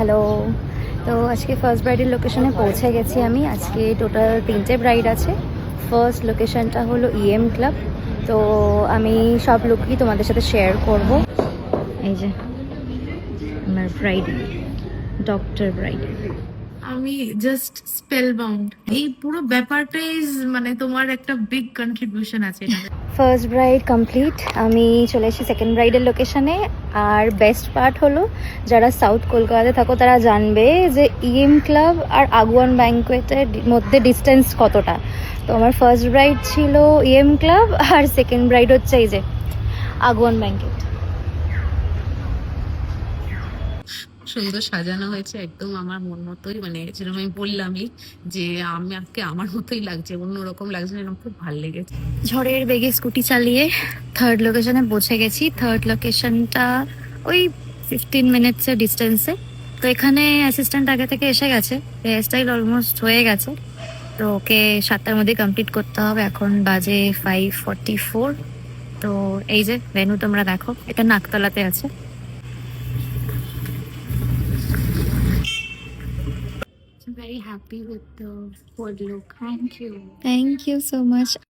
Hello. তো আজকে first ব্রাইডের লোকেশনে পৌঁছে গেছি আমি। আজকে টোটাল 3টে ব্রাইড আছে। ফার্স্ট লোকেশনটা হলো ইএম ক্লাব। তো আমি সব লুকই তোমাদের সাথে শেয়ার করব। এই যে আমার ব্রাইড, ডক্টর ব্রাইড। আমি জাস্ট স্পেল বাউন্ড। এই পুরো ব্যাপারটাই মানে তোমার একটা বিগ কন্ট্রিবিউশন আছে এটাতে। First bride complete. আমি চলে এসেছি সেকেন্ড ব্রাইডের লোকেশনে। আর বেস্ট পার্ট হলো, যারা সাউথ কলকাতাতে থাকো তারা জানবে যে ইএম ক্লাব আর আগুয়ান ব্যাঙ্কোয়েটের মধ্যে ডিস্টেন্স কতটা। তো আমার ফার্স্ট ব্রাইড ছিল ইএম ক্লাব, আর সেকেন্ড ব্রাইড হচ্ছে এই যে আগুয়ান ব্যাঙ্কোয়েট। সুন্দর সাজানো হয়েছে, একদম আমার মন মতোই, মানে যেরকম আমি বললামই যে আমাকে আমার মতোই লাগছে, অন্যরকম লাগছে, এরকম খুব ভালো লেগেছে। ঝড়ের বেগে স্কুটি চালিয়ে থার্ড লোকেশনে পৌঁছে গেছি। থার্ড লোকেশনটা ওই 15 মিনিটসের ডিস্টেন্সে। তো এখানে অ্যাসিস্ট্যান্ট আগে থেকে এসে গেছে, হেয়ার স্টাইল অলমোস্ট হয়ে গেছে। তো ওকে 7টার মধ্যে কমপ্লিট করতে হবে। এখন বাজে 5:44। তো এই যে ভেন্যু তোমরা দেখো, এটা নাকতলাতে আছে। Very happy with the whole look. Thank you. Thank you so much.